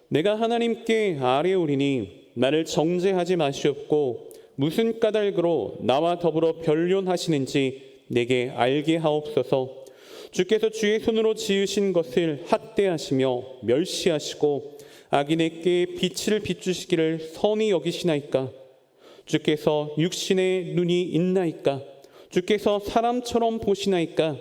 내가 하나님께 아뢰오리니 나를 정죄하지 마시옵고 무슨 까닭으로 나와 더불어 변론하시는지 내게 알게 하옵소서. 주께서 주의 손으로 지으신 것을 학대하시며 멸시하시고 악인에게 빛을 비추시기를 선히 여기시나이까? 주께서 육신의 눈이 있나이까? 주께서 사람처럼 보시나이까?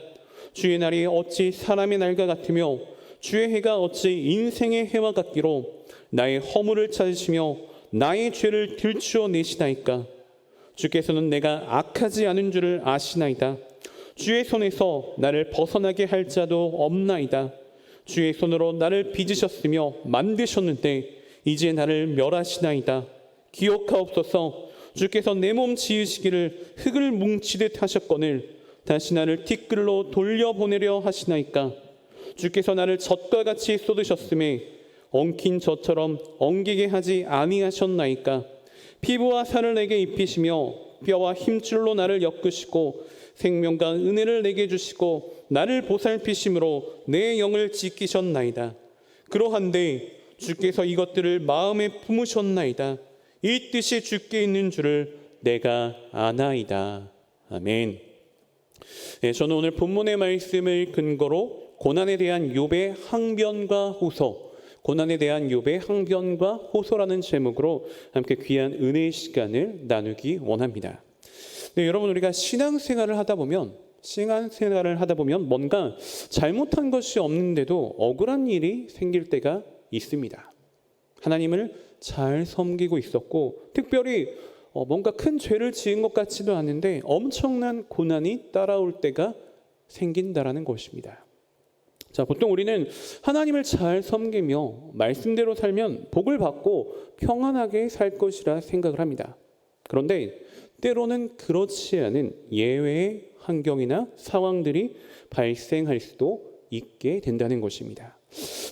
주의 날이 어찌 사람의 날과 같으며 주의 해가 어찌 인생의 해와 같기로 나의 허물을 찾으시며 나의 죄를 들추어 내시나이까? 주께서는 내가 악하지 않은 줄을 아시나이다. 주의 손에서 나를 벗어나게 할 자도 없나이다. 주의 손으로 나를 빚으셨으며 만드셨는데 이제 나를 멸하시나이다. 기억하옵소서. 주께서 내 몸 지으시기를 흙을 뭉치듯 하셨거늘 다시 나를 티끌로 돌려보내려 하시나이까? 주께서 나를 젖과 같이 쏟으셨음에 엉킨 젖처럼 엉기게 하지 아니하셨나이까? 피부와 살을 내게 입히시며 뼈와 힘줄로 나를 엮으시고 생명과 은혜를 내게 주시고 나를 보살피심으로 내 영을 지키셨나이다. 그러한데 주께서 이것들을 마음에 품으셨나이다. 이 뜻이 주께 있는 줄을 내가 아나이다. 아멘. 네, 저는 오늘 본문의 말씀을 근거로 고난에 대한 욥의 항변과 호소, 고난에 대한 욥의 항변과 호소라는 제목으로 함께 귀한 은혜의 시간을 나누기 원합니다. 네, 여러분, 우리가 신앙생활을 하다 보면 뭔가 잘못한 것이 없는데도 억울한 일이 생길 때가 있습니다. 하나님을 잘 섬기고 있었고 특별히 뭔가 큰 죄를 지은 것 같지도 않은데 엄청난 고난이 따라올 때가 생긴다라는 것입니다. 자, 보통 우리는 하나님을 잘 섬기며 말씀대로 살면 복을 받고 평안하게 살 것이라 생각을 합니다. 그런데 때로는 그렇지 않은 예외의 환경이나 상황들이 발생할 수도 있게 된다는 것입니다.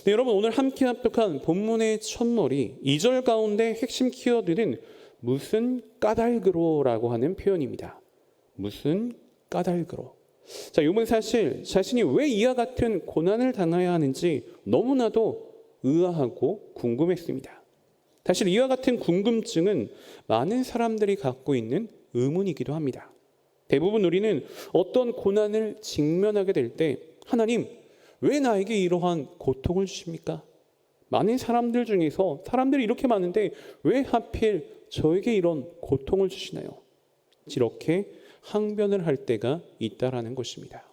네, 여러분, 오늘 함께 합독한 본문의 첫머리 2절 가운데 핵심 키워드는 무슨 까닭으로라고 하는 표현입니다. 무슨 까닭으로. 자, 욥은 사실 자신이 왜 이와 같은 고난을 당해야 하는지 너무나도 의아하고 궁금했습니다. 사실 이와 같은 궁금증은 많은 사람들이 갖고 있는 의문이기도 합니다. 대부분 우리는 어떤 고난을 직면하게 될 때 하나님, 왜 나에게 이러한 고통을 주십니까? 많은 사람들 중에서 사람들이 이렇게 많은데 왜 하필 저에게 이런 고통을 주시나요? 이렇게 항변을 할 때가 있다라는 것입니다.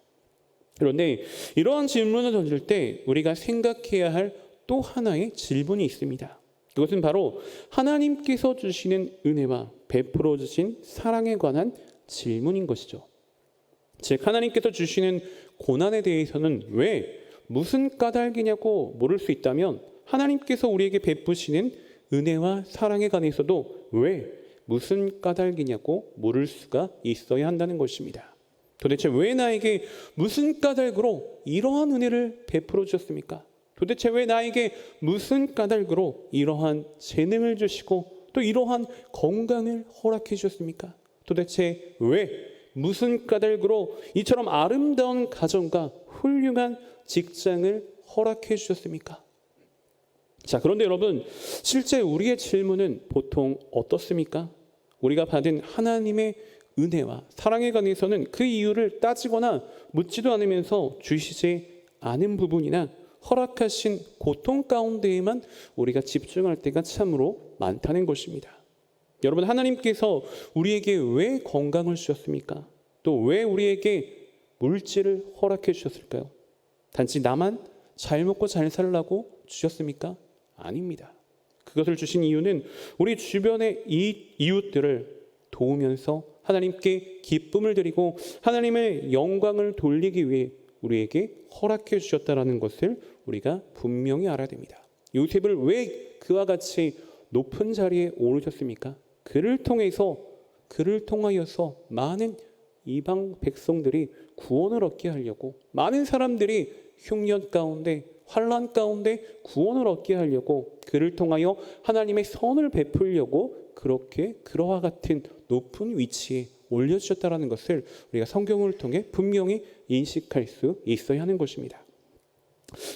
그런데 이러한 질문을 던질 때 우리가 생각해야 할 또 하나의 질문이 있습니다. 그것은 바로 하나님께서 주시는 은혜와 베풀어 주신 사랑에 관한 질문인 것이죠. 즉, 하나님께서 주시는 고난에 대해서는 왜, 무슨 까닭이냐고 물을 수 있다면 하나님께서 우리에게 베푸시는 은혜와 사랑에 관해서도 왜, 무슨 까닭이냐고 물을 수가 있어야 한다는 것입니다. 도대체 왜 나에게 무슨 까닭으로 이러한 은혜를 베풀어 주셨습니까? 도대체 왜 나에게 무슨 까닭으로 이러한 재능을 주시고 또 이러한 건강을 허락해 주셨습니까? 도대체 왜, 무슨 까닭으로 이처럼 아름다운 가정과 훌륭한 직장을 허락해 주셨습니까? 자, 그런데 여러분, 실제 우리의 질문은 보통 어떻습니까? 우리가 받은 하나님의 은혜와 사랑에 관해서는 그 이유를 따지거나 묻지도 않으면서 주시지 않은 부분이나 허락하신 고통 가운데에만 우리가 집중할 때가 참으로 많다는 것입니다. 여러분, 하나님께서 우리에게 왜 건강을 주셨습니까? 또 왜 우리에게 물질을 허락해 주셨을까요? 단지 나만 잘 먹고 잘 살라고 주셨습니까? 아닙니다. 그것을 주신 이유는 우리 주변의 이웃들을 도우면서 하나님께 기쁨을 드리고 하나님의 영광을 돌리기 위해 우리에게 허락해 주셨다는 것을 우리가 분명히 알아야 됩니다. 요셉을 왜 그와 같이 높은 자리에 오르셨습니까? 그를 통하여서 많은 이방 백성들이 구원을 얻게 하려고, 많은 사람들이 흉년 가운데 환난 가운데 구원을 얻게 하려고, 그를 통하여 하나님의 선을 베풀려고 그렇게 그와 같은 높은 위치에 올려주셨다는 것을 우리가 성경을 통해 분명히 인식할 수 있어야 하는 것입니다.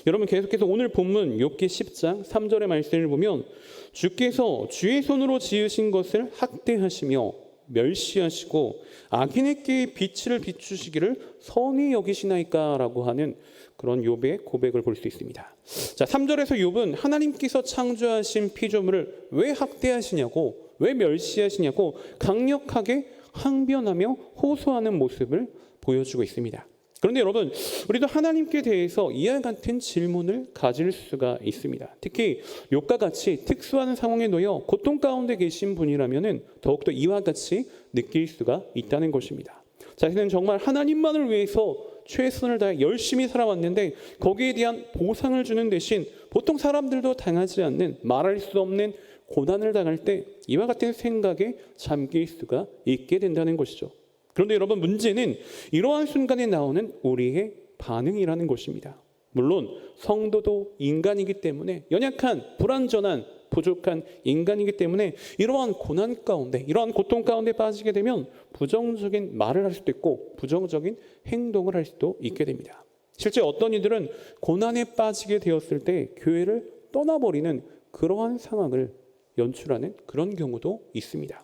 여러분 계속해서 오늘 본문 욥기 10장 3절의 말씀을 보면 주께서 주의 손으로 지으신 것을 학대하시며 멸시하시고 악인에게 빛을 비추시기를 선히 여기시나이까라고 하는 그런 욥의 고백을 볼 수 있습니다. 자, 3절에서 욥은 하나님께서 창조하신 피조물을 왜 학대하시냐고, 왜 멸시하시냐고 강력하게 항변하며 호소하는 모습을 보여주고 있습니다. 그런데 여러분, 우리도 하나님께 대해서 이와 같은 질문을 가질 수가 있습니다. 특히 욥과 같이 특수한 상황에 놓여 고통 가운데 계신 분이라면 더욱더 이와 같이 느낄 수가 있다는 것입니다. 자신은 정말 하나님만을 위해서 최선을 다해 열심히 살아왔는데 거기에 대한 보상을 주는 대신 보통 사람들도 당하지 않는 말할 수 없는 고난을 당할 때 이와 같은 생각에 잠길 수가 있게 된다는 것이죠. 그런데 여러분, 문제는 이러한 순간에 나오는 우리의 반응이라는 것입니다. 물론 성도도 인간이기 때문에, 연약한 불완전한 부족한 인간이기 때문에 이러한 고난 가운데, 이러한 고통 가운데 빠지게 되면 부정적인 말을 할 수도 있고 부정적인 행동을 할 수도 있게 됩니다. 실제 어떤 이들은 고난에 빠지게 되었을 때 교회를 떠나버리는 그러한 상황을 연출하는 그런 경우도 있습니다.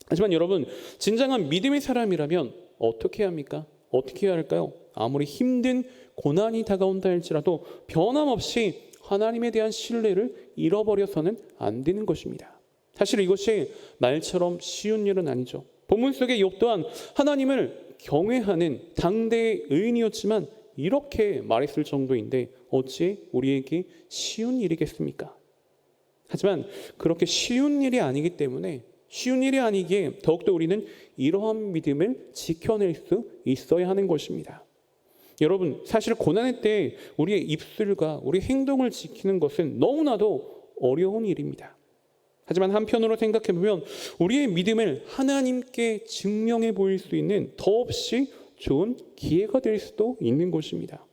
하지만 여러분, 진정한 믿음의 사람이라면 어떻게 해야 합니까? 어떻게 해야 할까요? 아무리 힘든 고난이 다가온다 할지라도 변함없이 하나님에 대한 신뢰를 잃어버려서는 안 되는 것입니다. 사실 이것이 말처럼 쉬운 일은 아니죠. 본문 속의 욥 또한 하나님을 경외하는 당대의 의인이었지만 이렇게 말했을 정도인데 어찌 우리에게 쉬운 일이겠습니까? 하지만 그렇게 쉬운 일이 아니기 때문에, 쉬운 일이 아니기에 더욱더 우리는 이러한 믿음을 지켜낼 수 있어야 하는 것입니다. 여러분, 사실 고난의 때 우리의 입술과 우리 행동을 지키는 것은 너무나도 어려운 일입니다. 하지만 한편으로 생각해보면 우리의 믿음을 하나님께 증명해 보일 수 있는 더없이 좋은 기회가 될 수도 있는 것입니다.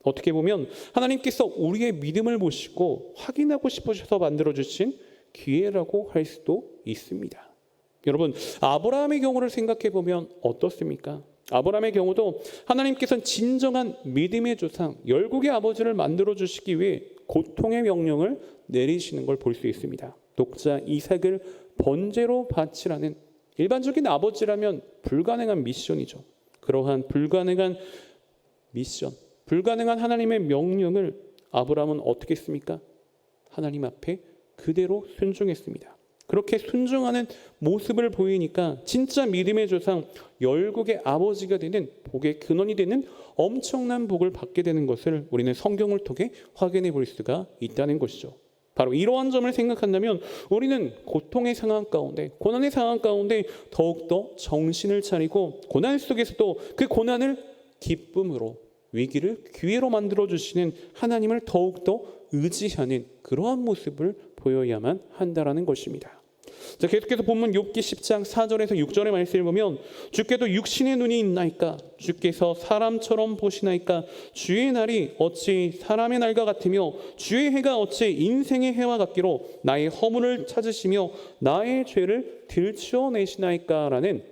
어떻게 보면 하나님께서 우리의 믿음을 보시고 확인하고 싶으셔서 만들어주신 기회라고 할 수도 있습니다. 여러분, 아브라함의 경우를 생각해 보면 어떻습니까? 아브라함의 경우도 하나님께서는 진정한 믿음의 조상, 열국의 아버지를 만들어 주시기 위해 고통의 명령을 내리시는 걸 볼 수 있습니다. 독자 이삭을 번제로 바치라는 일반적인 아버지라면 불가능한 미션이죠. 그러한 불가능한 미션, 불가능한 하나님의 명령을 아브라함은 어떻게 했습니까? 하나님 앞에 그대로 순종했습니다. 그렇게 순종하는 모습을 보이니까 진짜 믿음의 조상, 열국의 아버지가 되는 복의 근원이 되는 엄청난 복을 받게 되는 것을 우리는 성경을 통해 확인해 볼 수가 있다는 것이죠. 바로 이러한 점을 생각한다면 우리는 고통의 상황 가운데, 고난의 상황 가운데 더욱더 정신을 차리고 고난 속에서도 그 고난을 기쁨으로, 위기를 기회로 만들어주시는 하나님을 더욱더 의지하는 그러한 모습을 보여야만 한다라는 것입니다. 자, 계속해서 본문 욥기 10장 4절에서 6절의 말씀을 보면 주께도 육신의 눈이 있나이까? 주께서 사람처럼 보시나이까? 주의 날이 어찌 사람의 날과 같으며 주의 해가 어찌 인생의 해와 같기로 나의 허물을 찾으시며 나의 죄를 들추어내시나이까? 라는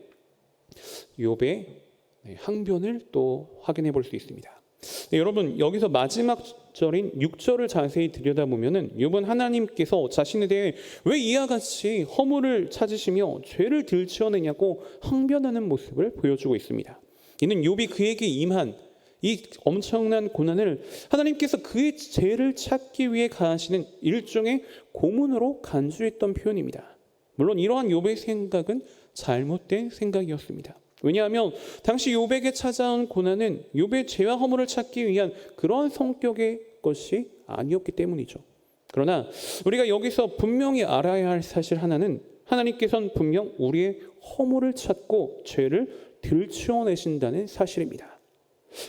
욥의 항변을 또 확인해 볼 수 있습니다. 네, 여러분, 여기서 마지막 절인 6절을 자세히 들여다보면 욥은 하나님께서 자신에 대해 왜 이와 같이 허물을 찾으시며 죄를 들추어내냐고 항변하는 모습을 보여주고 있습니다. 이는 욥이 그에게 임한 이 엄청난 고난을 하나님께서 그의 죄를 찾기 위해 가하시는 일종의 고문으로 간주했던 표현입니다. 물론 이러한 욥의 생각은 잘못된 생각이었습니다. 왜냐하면 당시 욥에게 찾아온 고난은 욥의 죄와 허물을 찾기 위한 그러한 성격의 것이 아니었기 때문이죠. 그러나 우리가 여기서 분명히 알아야 할 사실 하나는 하나님께서는 분명 우리의 허물을 찾고 죄를 들추어내신다는 사실입니다.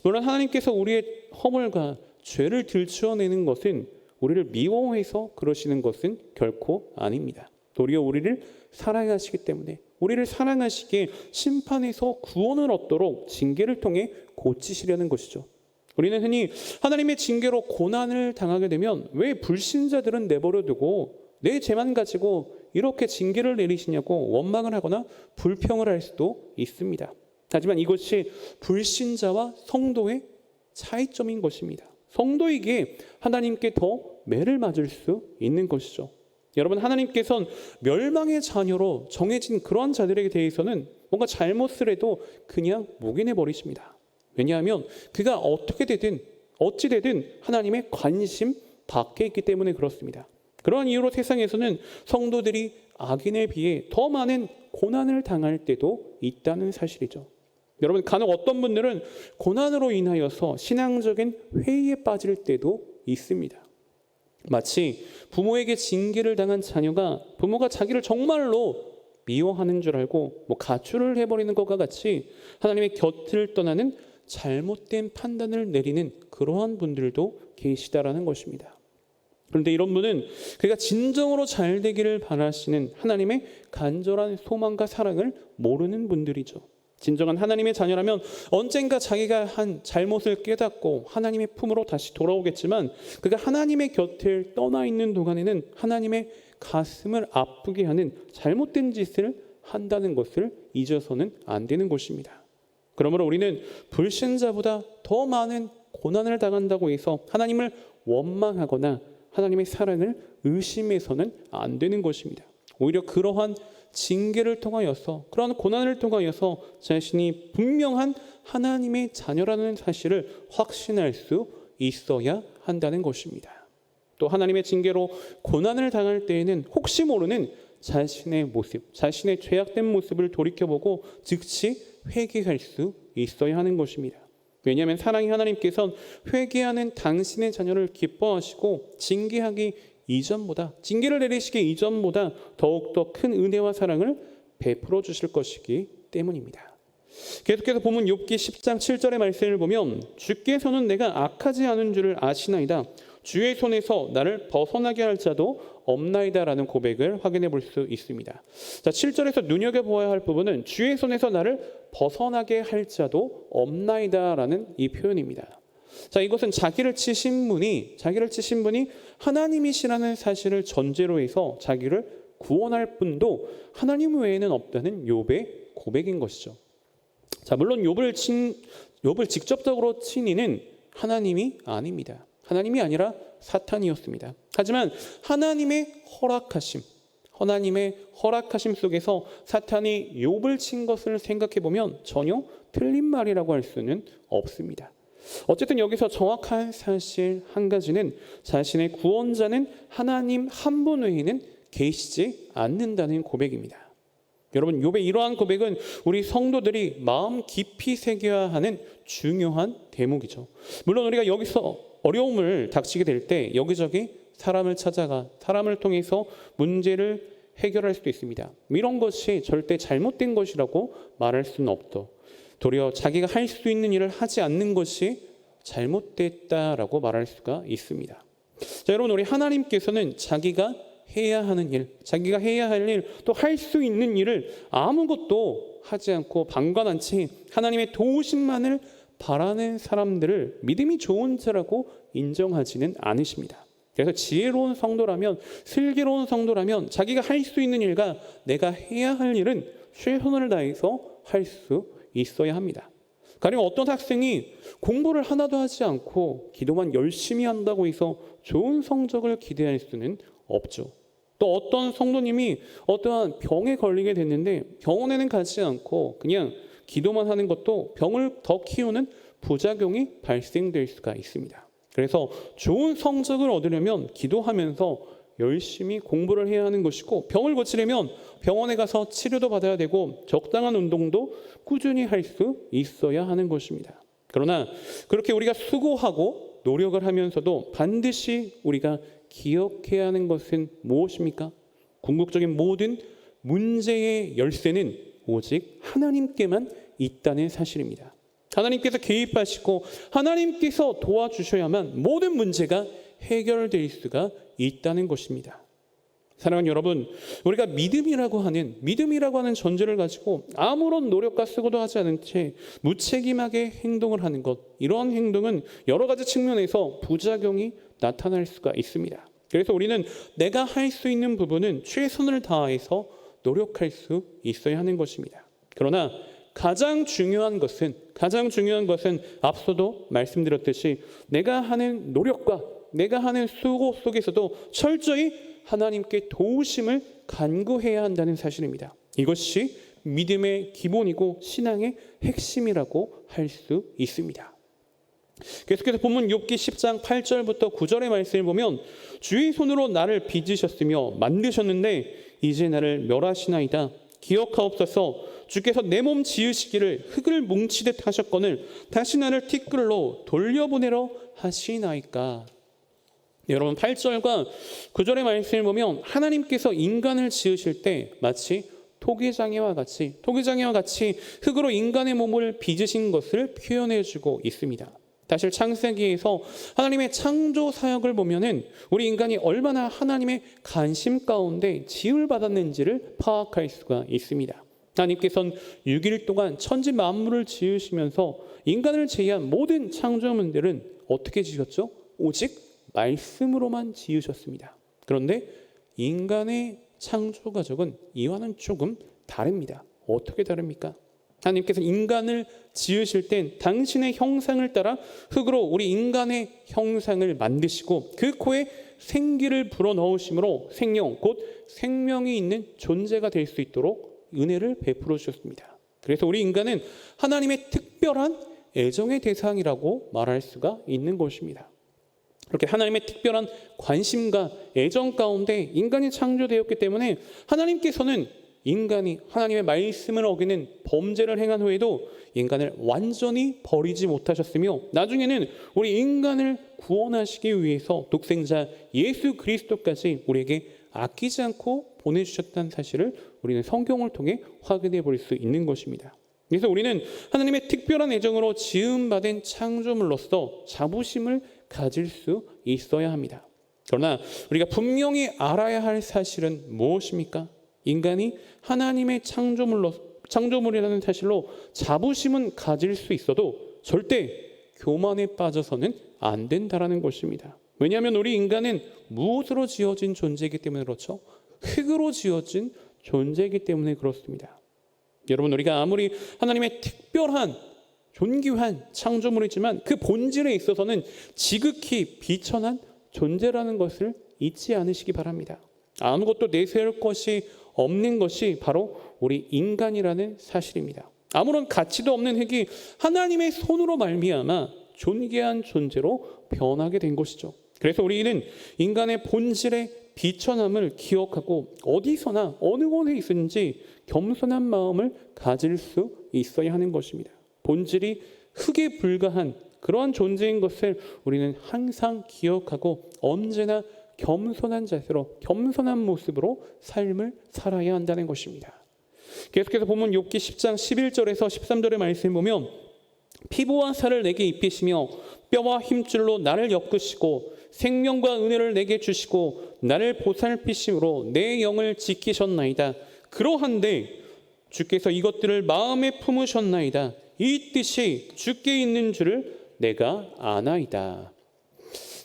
물론 하나님께서 우리의 허물과 죄를 들추어내는 것은 우리를 미워해서 그러시는 것은 결코 아닙니다. 도리어 우리를 사랑하시기 때문에, 우리를 사랑하시기에 심판에서 구원을 얻도록 징계를 통해 고치시려는 것이죠. 우리는 흔히 하나님의 징계로 고난을 당하게 되면 왜 불신자들은 내버려 두고 내 죄만 가지고 이렇게 징계를 내리시냐고 원망을 하거나 불평을 할 수도 있습니다. 하지만 이것이 불신자와 성도의 차이점인 것입니다. 성도에게 하나님께 더 매를 맞을 수 있는 것이죠. 여러분, 하나님께서는 멸망의 자녀로 정해진 그러한 자들에게 대해서는 뭔가 잘못을 해도 그냥 묵인해 버리십니다. 왜냐하면 그가 어떻게 되든 어찌 되든 하나님의 관심 밖에 있기 때문에 그렇습니다. 그러한 이유로 세상에서는 성도들이 악인에 비해 더 많은 고난을 당할 때도 있다는 사실이죠. 여러분, 간혹 어떤 분들은 고난으로 인하여서 신앙적인 회의에 빠질 때도 있습니다. 마치 부모에게 징계를 당한 자녀가 부모가 자기를 정말로 미워하는 줄 알고 가출을 해버리는 것과 같이 하나님의 곁을 떠나는 잘못된 판단을 내리는 그러한 분들도 계시다라는 것입니다. 그런데 이런 분은 그가 진정으로 잘 되기를 바라시는 하나님의 간절한 소망과 사랑을 모르는 분들이죠. 진정한 하나님의 자녀라면 언젠가 자기가 한 잘못을 깨닫고 하나님의 품으로 다시 돌아오겠지만 그가 하나님의 곁을 떠나 있는 동안에는 하나님의 가슴을 아프게 하는 잘못된 짓을 한다는 것을 잊어서는 안 되는 것입니다. 그러므로 우리는 불신자보다 더 많은 고난을 당한다고 해서 하나님을 원망하거나 하나님의 사랑을 의심해서는 안 되는 것입니다. 오히려 그러한 징계를 통하여서 그러한 고난을 통하여서 자신이 분명한 하나님의 자녀라는 사실을 확신할 수 있어야 한다는 것입니다. 또 하나님의 징계로 고난을 당할 때에는 혹시 모르는 자신의 모습, 자신의 죄악된 모습을 돌이켜보고 즉시 회개할 수 있어야 하는 것입니다. 왜냐하면 사랑의 하나님께서는 회개하는 당신의 자녀를 기뻐하시고 징계를 내리시기 이전보다 더욱더 큰 은혜와 사랑을 베풀어 주실 것이기 때문입니다. 계속해서 보면 욥기 10장 7절의 말씀을 보면 주께서는 내가 악하지 않은 줄을 아시나이다. 주의 손에서 나를 벗어나게 할 자도 없나이다라는 고백을 확인해 볼 수 있습니다. 자, 7절에서 눈여겨보아야 할 부분은 주의 손에서 나를 벗어나게 할 자도 없나이다라는 이 표현입니다. 자, 이것은 자기를 치신 분이 하나님이시라는 사실을 전제로 해서 자기를 구원할 분도 하나님 외에는 없다는 욥의 고백인 것이죠. 자, 물론 욥을 직접적으로 친 이는 하나님이 아닙니다. 하나님이 아니라 사탄이었습니다. 하지만 하나님의 허락하심 속에서 사탄이 욥을 친 것을 생각해 보면 전혀 틀린 말이라고 할 수는 없습니다. 어쨌든 여기서 정확한 사실 한 가지는 자신의 구원자는 하나님 한 분 외에는 계시지 않는다는 고백입니다. 여러분, 욥의 이러한 고백은 우리 성도들이 마음 깊이 새겨야 하는 중요한 대목이죠. 물론 우리가 여기서 어려움을 닥치게 될 때 여기저기 사람을 찾아가 사람을 통해서 문제를 해결할 수도 있습니다. 이런 것이 절대 잘못된 것이라고 말할 수는 없죠. 도리어 자기가 할 수 있는 일을 하지 않는 것이 잘못됐다라고 말할 수가 있습니다. 자, 여러분, 우리 하나님께서는 자기가 해야 하는 일, 자기가 해야 할 일, 또 할 수 있는 일을 아무것도 하지 않고 방관한 채 하나님의 도우심만을 바라는 사람들을 믿음이 좋은 자라고 인정하지는 않으십니다. 그래서 지혜로운 성도라면, 슬기로운 성도라면 자기가 할 수 있는 일과 내가 해야 할 일은 최선을 다해서 할 수 있어야 합니다. 가령 어떤 학생이 공부를 하나도 하지 않고 기도만 열심히 한다고 해서 좋은 성적을 기대할 수는 없죠. 또 어떤 성도님이 어떠한 병에 걸리게 됐는데 병원에는 가지 않고 그냥 기도만 하는 것도 병을 더 키우는 부작용이 발생될 수가 있습니다. 그래서 좋은 성적을 얻으려면 기도하면서 열심히 공부를 해야 하는 것이고, 병을 고치려면 병원에 가서 치료도 받아야 되고 적당한 운동도 꾸준히 할 수 있어야 하는 것입니다. 그러나 그렇게 우리가 수고하고 노력을 하면서도 반드시 우리가 기억해야 하는 것은 무엇입니까? 궁극적인 모든 문제의 열쇠는 오직 하나님께만 있다는 사실입니다. 하나님께서 개입하시고 하나님께서 도와주셔야만 모든 문제가 해결될 수가 있다는 것입니다. 사랑하는 여러분, 우리가 믿음이라고 하는 전제를 가지고 아무런 노력과 수고도 하지 않은 채 무책임하게 행동을 하는 것, 이러한 행동은 여러 가지 측면에서 부작용이 나타날 수가 있습니다. 그래서 우리는 내가 할 수 있는 부분은 최선을 다해서 노력할 수 있어야 하는 것입니다. 그러나 가장 중요한 것은 앞서도 말씀드렸듯이 내가 하는 노력과 내가 하는 수고 속에서도 철저히 하나님께 도우심을 간구해야 한다는 사실입니다. 이것이 믿음의 기본이고 신앙의 핵심이라고 할 수 있습니다. 계속해서 본문 욥기 10장 8절부터 9절의 말씀을 보면 주의 손으로 나를 빚으셨으며 만드셨는데 이제 나를 멸하시나이다. 기억하옵소서. 주께서 내 몸 지으시기를 흙을 뭉치듯 하셨거늘 다시 나를 티끌로 돌려보내려 하시나이까. 여러분 8절과 9절의 말씀을 보면 하나님께서 인간을 지으실 때 마치 토기장애와 같이 흙으로 인간의 몸을 빚으신 것을 표현해주고 있습니다. 사실 창세기에서 하나님의 창조 사역을 보면은 우리 인간이 얼마나 하나님의 관심 가운데 지을 받았는지를 파악할 수가 있습니다. 하나님께서는 6일 동안 천지 만물을 지으시면서 인간을 제외한 모든 창조물들은 어떻게 지으셨죠? 오직 말씀으로만 지으셨습니다. 그런데 인간의 창조 과정은 이와는 조금 다릅니다. 어떻게 다릅니까? 하나님께서 인간을 지으실 땐 당신의 형상을 따라 흙으로 우리 인간의 형상을 만드시고 그 코에 생기를 불어넣으심으로 생명, 곧 생명이 있는 존재가 될 수 있도록 은혜를 베풀어 주셨습니다. 그래서 우리 인간은 하나님의 특별한 애정의 대상이라고 말할 수가 있는 것입니다. 그렇게 하나님의 특별한 관심과 애정 가운데 인간이 창조되었기 때문에 하나님께서는 인간이 하나님의 말씀을 어기는 범죄를 행한 후에도 인간을 완전히 버리지 못하셨으며 나중에는 우리 인간을 구원하시기 위해서 독생자 예수 그리스도까지 우리에게 아끼지 않고 보내주셨다는 사실을 우리는 성경을 통해 확인해 볼 수 있는 것입니다. 그래서 우리는 하나님의 특별한 애정으로 지음받은 창조물로서 자부심을 가질 수 있어야 합니다. 그러나 우리가 분명히 알아야 할 사실은 무엇입니까? 인간이 하나님의 창조물이라는 사실로 자부심은 가질 수 있어도 절대 교만에 빠져서는 안 된다라는 것입니다. 왜냐하면 우리 인간은 무엇으로 지어진 존재이기 때문에 그렇죠? 흙으로 지어진 존재이기 때문에 그렇습니다. 여러분, 우리가 아무리 하나님의 특별한 존귀한 창조물이지만 그 본질에 있어서는 지극히 비천한 존재라는 것을 잊지 않으시기 바랍니다. 아무것도 내세울 것이 없는 것이 바로 우리 인간이라는 사실입니다. 아무런 가치도 없는 흙이 하나님의 손으로 말미암아 존귀한 존재로 변하게 된 것이죠. 그래서 우리는 인간의 본질의 비천함을 기억하고 어디서나 어느 곳에 있든지 겸손한 마음을 가질 수 있어야 하는 것입니다. 본질이 흙에 불과한 그러한 존재인 것을 우리는 항상 기억하고 언제나 겸손한 자세로 겸손한 모습으로 삶을 살아야 한다는 것입니다. 계속해서 보면 욥기 10장 11절에서 13절의 말씀을 보면 피부와 살을 내게 입히시며 뼈와 힘줄로 나를 엮으시고 생명과 은혜를 내게 주시고 나를 보살피심으로 내 영을 지키셨나이다. 그러한데 주께서 이것들을 마음에 품으셨나이다. 이 뜻이 주께 있는 줄을 내가 아나이다.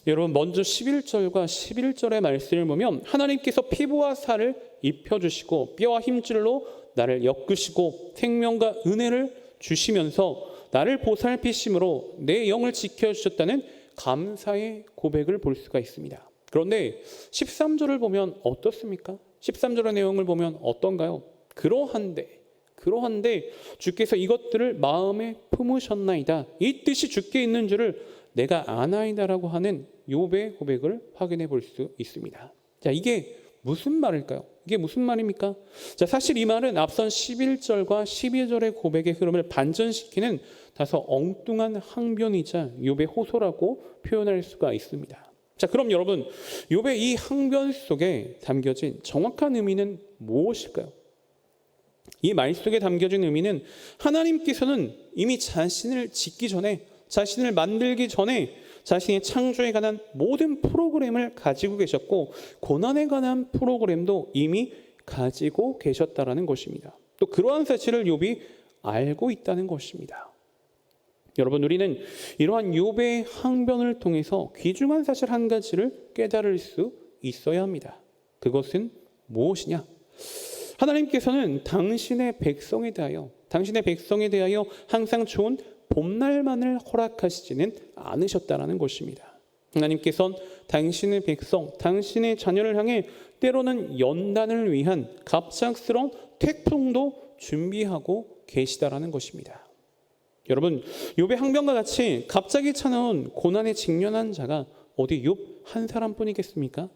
여러분, 먼저 11절과 11절의 말씀을 보면 하나님께서 피부와 살을 입혀주시고 뼈와 힘줄로 나를 엮으시고 생명과 은혜를 주시면서 나를 보살피심으로 내 영을 지켜주셨다는 감사의 고백을 볼 수가 있습니다. 그런데 13절을 보면 어떻습니까? 13절의 내용을 보면 어떤가요? 그러한데 주께서 이것들을 마음에 품으셨나이다. 이 뜻이 주께 있는 줄을 내가 아나이다라고 하는 욥의 고백을 확인해 볼 수 있습니다. 자, 이게 무슨 말일까요? 이게 무슨 말입니까? 자, 사실 이 말은 앞선 11절과 12절의 고백의 흐름을 반전시키는 다소 엉뚱한 항변이자 욥의 호소라고 표현할 수가 있습니다. 자, 그럼 여러분, 욥의 이 항변 속에 담겨진 정확한 의미는 무엇일까요? 이 말 속에 담겨진 의미는 하나님께서는 이미 자신을 짓기 전에, 자신을 만들기 전에 자신의 창조에 관한 모든 프로그램을 가지고 계셨고 고난에 관한 프로그램도 이미 가지고 계셨다라는 것입니다. 또 그러한 사실을 욥이 알고 있다는 것입니다. 여러분, 우리는 이러한 욥의 항변을 통해서 귀중한 사실 한 가지를 깨달을 수 있어야 합니다. 그것은 무엇이냐? 하나님께서는 당신의 백성에 대하여, 당신의 백성에 대하여 항상 좋은 봄날만을 허락하시지는 않으셨다라는 것입니다. 하나님께서는 당신의 백성, 당신의 자녀를 향해 때로는 연단을 위한 갑작스러운 태풍도 준비하고 계시다라는 것입니다. 여러분, 욥의 항변과 같이 갑자기 찾아온 고난에 직면한 자가 어디 욥 한 사람뿐이겠습니까?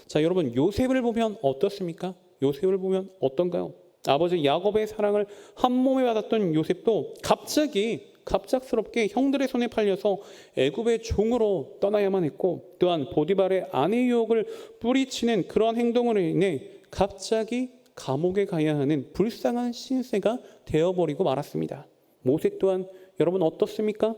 자, 여러분, 요셉을 보면 어떻습니까? 요셉을 보면 어떤가요? 아버지 야곱의 사랑을 한 몸에 받았던 요셉도 갑작스럽게 형들의 손에 팔려서 애굽의 종으로 떠나야만 했고, 또한 보디발의 아내 유혹을 뿌리치는 그러한 행동으로 인해 갑자기 감옥에 가야 하는 불쌍한 신세가 되어버리고 말았습니다. 모세 또한 여러분 어떻습니까?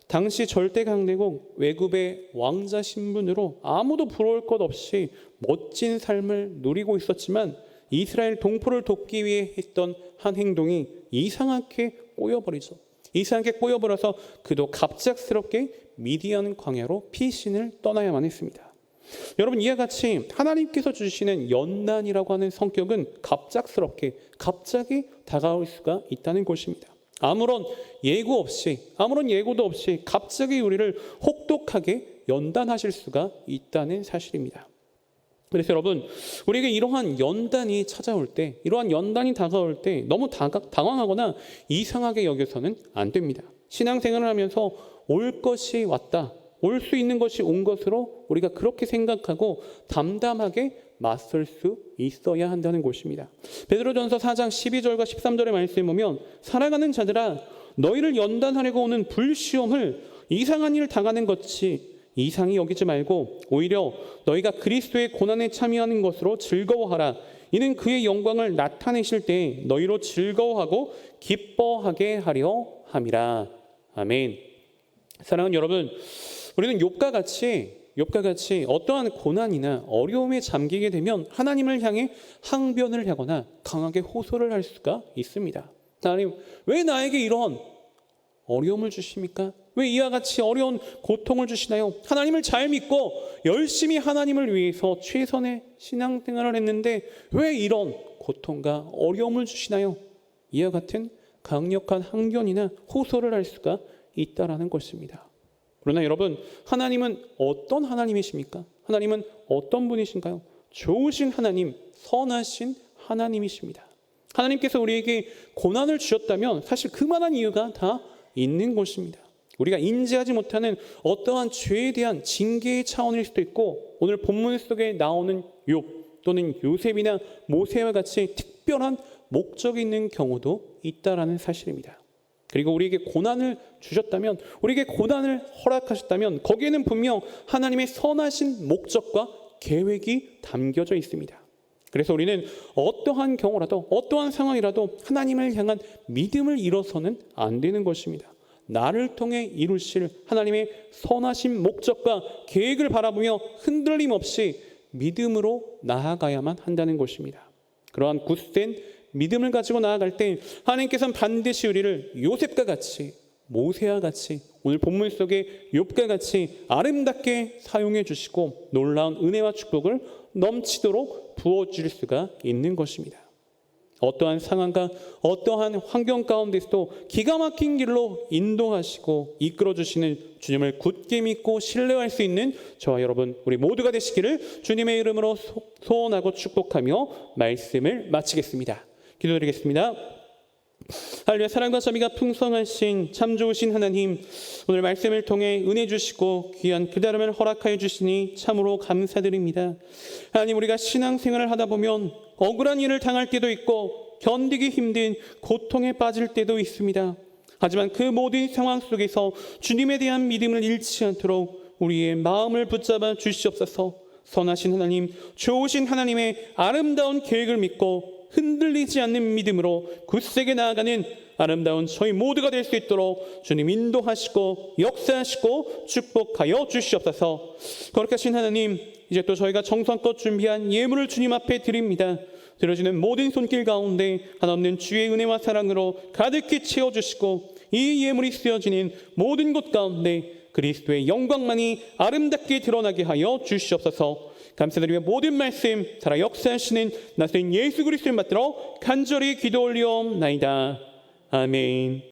당시 절대 강대국 외굽의 왕자 신분으로 아무도 부러울 것 없이 멋진 삶을 누리고 있었지만 이스라엘 동포를 돕기 위해 했던 한 행동이 이상하게 꼬여버리죠. 이상하게 꼬여버려서 그도 갑작스럽게 미디안 광야로 피신을 떠나야만 했습니다. 여러분, 이와 같이 하나님께서 주시는 연난이라고 하는 성격은 갑자기 다가올 수가 있다는 것입니다. 아무런 예고도 없이 갑자기 우리를 혹독하게 연단하실 수가 있다는 사실입니다. 그래서 여러분, 우리에게 이러한 연단이 찾아올 때, 이러한 연단이 다가올 때 너무 당황하거나 이상하게 여겨서는 안 됩니다. 신앙생활을 하면서 올 것이 왔다, 올 수 있는 것이 온 것으로 우리가 그렇게 생각하고 담담하게 맞설 수 있어야 한다는 것입니다. 베드로전서 4장 12절과 13절의 말씀을 보면, 사랑하는 자들아, 너희를 연단하려고 오는 불시험을 이상한 일 당하는 것이 이상히 여기지 말고 오히려 너희가 그리스도의 고난에 참여하는 것으로 즐거워하라. 이는 그의 영광을 나타내실 때 너희로 즐거워하고 기뻐하게 하려 함이라. 아멘. 사랑하는 여러분, 우리는 욥과 같이 어떠한 고난이나 어려움에 잠기게 되면 하나님을 향해 항변을 하거나 강하게 호소를 할 수가 있습니다. 하나님, 왜 나에게 이런 어려움을 주십니까? 왜 이와 같이 어려운 고통을 주시나요? 하나님을 잘 믿고 열심히 하나님을 위해서 최선의 신앙생활을 했는데 왜 이런 고통과 어려움을 주시나요? 이와 같은 강력한 항변이나 호소를 할 수가 있다라는 것입니다. 그러나 여러분, 하나님은 어떤 하나님이십니까? 하나님은 어떤 분이신가요? 좋으신 하나님, 선하신 하나님이십니다. 하나님께서 우리에게 고난을 주셨다면 사실 그만한 이유가 다 있는 것입니다. 우리가 인지하지 못하는 어떠한 죄에 대한 징계의 차원일 수도 있고, 오늘 본문 속에 나오는 욥 또는 요셉이나 모세와 같이 특별한 목적이 있는 경우도 있다라는 사실입니다. 그리고 우리에게 고난을 주셨다면, 우리에게 고난을 허락하셨다면 거기에는 분명 하나님의 선하신 목적과 계획이 담겨져 있습니다. 그래서 우리는 어떠한 경우라도, 어떠한 상황이라도 하나님을 향한 믿음을 잃어서는 안 되는 것입니다. 나를 통해 이루실 하나님의 선하신 목적과 계획을 바라보며 흔들림 없이 믿음으로 나아가야만 한다는 것입니다. 그러한 굳센 믿음을 가지고 나아갈 때 하나님께서는 반드시 우리를 요셉과 같이, 모세와 같이, 오늘 본문 속의 욥과 같이 아름답게 사용해 주시고 놀라운 은혜와 축복을 넘치도록 부어주실 수가 있는 것입니다. 어떠한 상황과 어떠한 환경 가운데서도 기가 막힌 길로 인도하시고 이끌어주시는 주님을 굳게 믿고 신뢰할 수 있는 저와 여러분, 우리 모두가 되시기를 주님의 이름으로 소원하고 축복하며 말씀을 마치겠습니다. 기도드리겠습니다. 할렐루야. 사랑과 자비가 풍성하신 참 좋으신 하나님, 오늘 말씀을 통해 은혜 주시고 귀한 깨달음을 허락하여 주시니 참으로 감사드립니다. 하나님, 우리가 신앙생활을 하다 보면 억울한 일을 당할 때도 있고 견디기 힘든 고통에 빠질 때도 있습니다. 하지만 그 모든 상황 속에서 주님에 대한 믿음을 잃지 않도록 우리의 마음을 붙잡아 주시옵소서. 선하신 하나님, 좋으신 하나님의 아름다운 계획을 믿고 흔들리지 않는 믿음으로 굳세게 나아가는 아름다운 저희 모두가 될 수 있도록 주님 인도하시고 역사하시고 축복하여 주시옵소서. 거룩하신 하나님, 이제 또 저희가 정성껏 준비한 예물을 주님 앞에 드립니다. 들어지는 모든 손길 가운데 한없는 주의 은혜와 사랑으로 가득히 채워주시고 이 예물이 쓰여지는 모든 곳 가운데 그리스도의 영광만이 아름답게 드러나게 하여 주시옵소서. 감사드리며 모든 말씀 살아 역사하시는 나사렛 예수 그리스도를 받들어 간절히 기도 올리옵나이다. 아멘.